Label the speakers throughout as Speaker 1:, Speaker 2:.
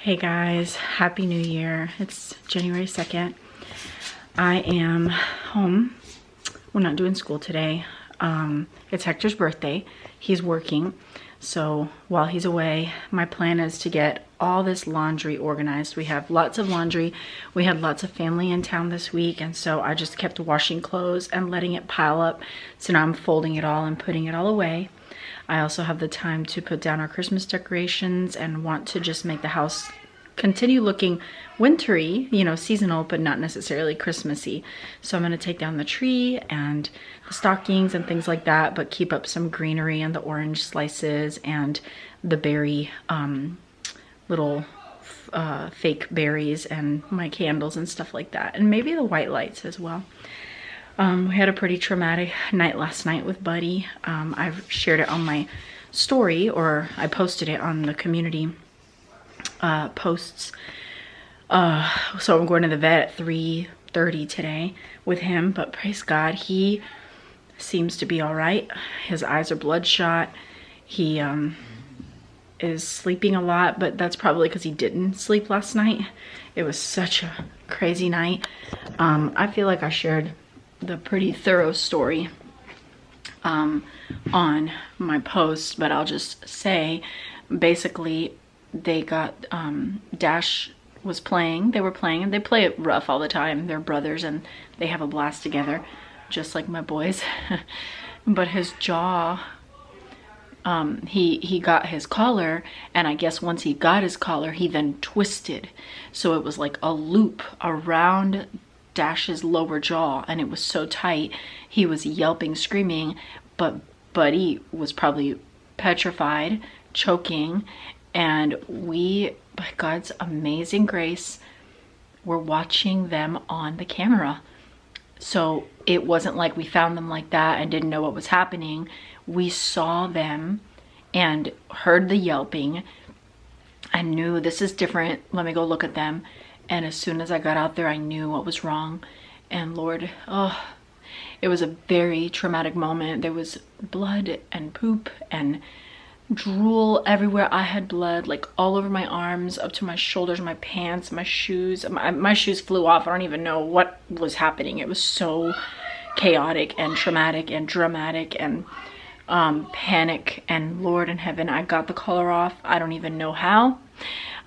Speaker 1: Hey guys, Happy New Year. It's January 2nd. I am home. We're not doing school today. It's Hector's birthday. He's working. So while he's away, my plan is to get all this laundry organized. We have lots of laundry. We had lots of family in town this week, and so I just kept washing clothes and letting it pile up. So now I'm folding it all and putting it all away. I also have the time to put down our Christmas decorations and want to just make the house continue looking wintry, you know, seasonal, but not necessarily Christmassy. So I'm going to take down the tree and the stockings and things like that, but keep up some greenery and the orange slices and the berry, little fake berries and my candles and stuff like that. And maybe the white lights as well. We had a pretty traumatic night last night with Buddy. I've shared it on my story, or I posted it on the community posts. So I'm going to the vet at 3:30 today with him, but praise God, he seems to be all right. His eyes are bloodshot. He is sleeping a lot, but that's probably because he didn't sleep last night. It was such a crazy night. I feel like I shared the pretty thorough story on my post, but I'll just say basically they got Dash was playing, they were playing, and they play it rough all the time. They're brothers and they have a blast together, just like my boys. But his jaw, he got his collar, and I guess once he got his collar, he then twisted, so it was like a loop around Dash's lower jaw, and it was so tight. He was yelping, screaming, but Buddy was probably petrified, choking, and we, by God's amazing grace, were watching them on the camera. So it wasn't like we found them like that and didn't know what was happening. We saw them and heard the yelping and knew this is different. Let me go look at them. And as soon as I got out there, I knew what was wrong. And Lord, oh, it was a very traumatic moment. There was blood and poop and drool everywhere. I had blood like all over my arms, up to my shoulders, my pants, my shoes. My shoes flew off. I don't even know what was happening. It was so chaotic and traumatic and dramatic and panic. And Lord in heaven, I got the collar off. I don't even know how.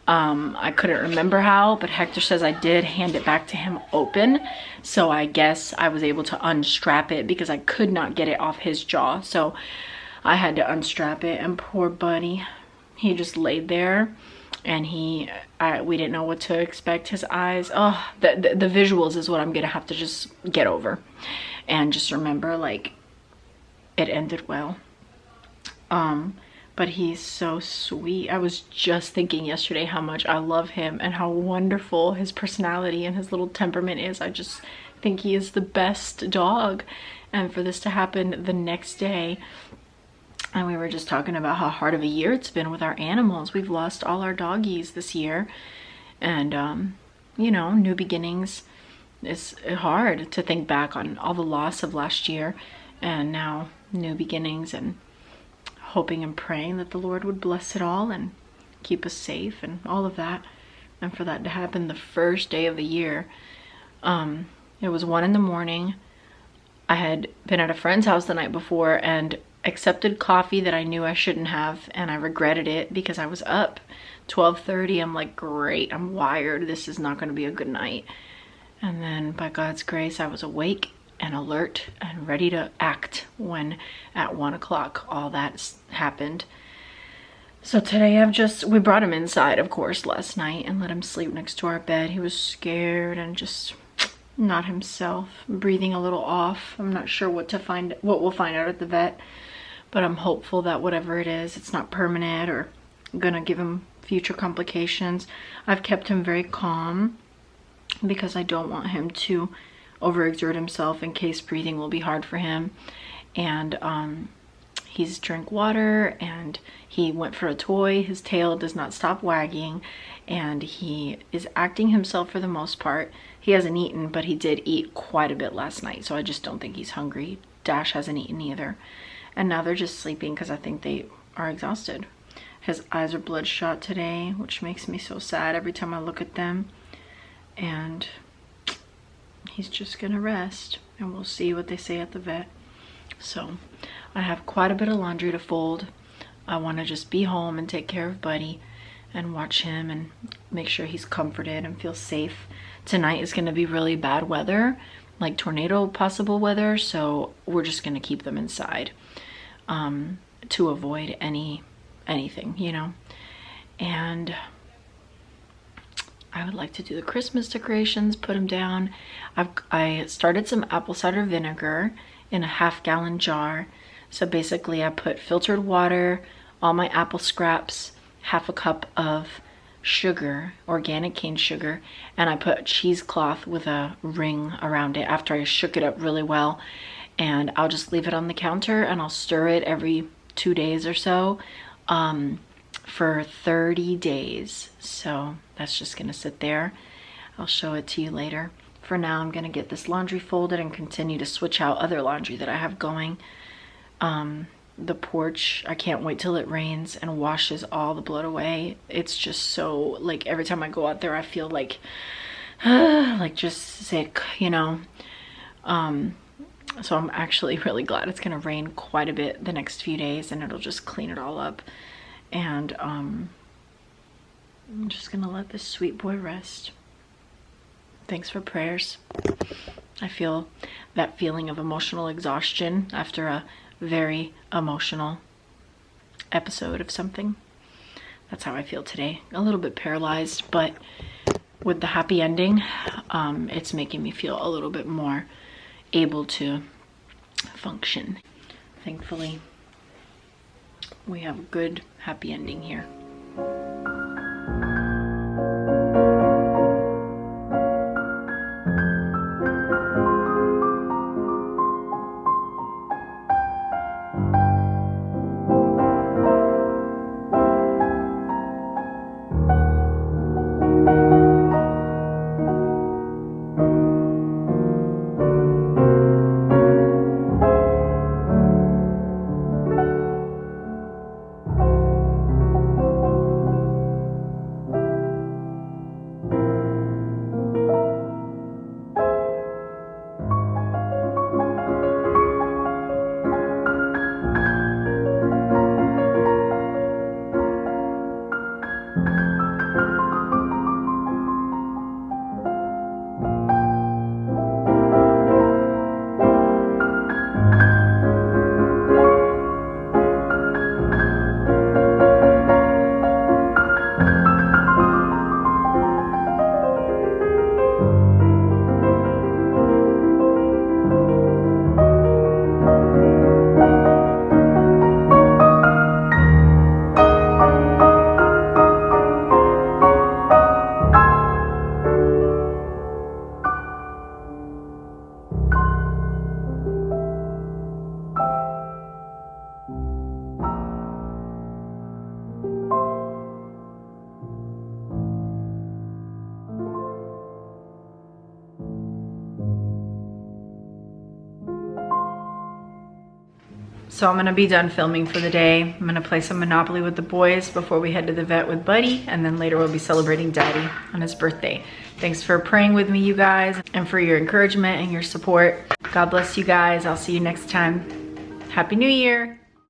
Speaker 1: I couldn't remember how, but Hector says I did hand it back to him open. So I guess I was able to unstrap it because I could not get it off his jaw. So I had to unstrap it, and poor Buddy, he just laid there, and we didn't know what to expect. His eyes, oh, the visuals is what I'm gonna have to just get over and just remember, like, it ended well. But he's so sweet. I was just thinking yesterday how much I love him and how wonderful his personality and his little temperament is. I just think he is the best dog. And for this to happen the next day, and we were just talking about how hard of a year it's been with our animals. We've lost all our doggies this year. And, you know, new beginnings. It's hard to think back on all the loss of last year and now new beginnings, and hoping and praying that the Lord would bless it all and keep us safe and all of that. And for that to happen the first day of the year, it was 1 a.m. I had been at a friend's house the night before and accepted coffee that I knew I shouldn't have, and I regretted it because I was up 12:30. I'm like, great, I'm wired, this is not going to be a good night. And then by God's grace, I was awake and alert and ready to act when at 1 o'clock all that happened. So today we brought him inside, of course, last night and let him sleep next to our bed. He was scared and just not himself, breathing a little off. I'm not sure what we'll find out at the vet, but I'm hopeful that whatever it is, it's not permanent or gonna give him future complications. I've kept him very calm because I don't want him to overexert himself in case breathing will be hard for him. And he's drank water and he went for a toy. His tail does not stop wagging, and he is acting himself for the most part. He hasn't eaten, but he did eat quite a bit last night, so I just don't think he's hungry. Dash hasn't eaten either, and now they're just sleeping because I think they are exhausted. His eyes are bloodshot today, which makes me so sad every time I look at them. And he's just gonna rest, and we'll see what they say at the vet. So I have quite a bit of laundry to fold. I want to just be home and take care of Buddy and watch him and make sure he's comforted and feels safe. Tonight is going to be really bad weather, like tornado possible weather, so we're just going to keep them inside to avoid anything, you know. And I would like to do the Christmas decorations, put them down. I started some apple cider vinegar in a half-gallon jar. So basically I put filtered water, all my apple scraps, half a cup of sugar, organic cane sugar, and I put cheesecloth with a ring around it after I shook it up really well. And I'll just leave it on the counter and I'll stir it every 2 days or so for 30 days. So that's just gonna sit there. I'll show it to you later. For now, I'm gonna get this laundry folded and continue to switch out other laundry that I have going. The porch, I can't wait till it rains and washes all the blood away. It's just so, like, every time I go out there, I feel like just sick, you know. So I'm actually really glad it's gonna rain quite a bit the next few days and it'll just clean it all up. And I'm just gonna let this sweet boy rest. Thanks for prayers. I feel that feeling of emotional exhaustion after a very emotional episode of something. That's how I feel today. A little bit paralyzed, but with the happy ending, it's making me feel a little bit more able to function. Thankfully, we have a good happy ending here. So I'm gonna be done filming for the day. I'm gonna play some Monopoly with the boys before we head to the vet with Buddy, and then later we'll be celebrating Daddy on his birthday. Thanks for praying with me, you guys, and for your encouragement and your support. God bless you guys. I'll see you next time. Happy New Year.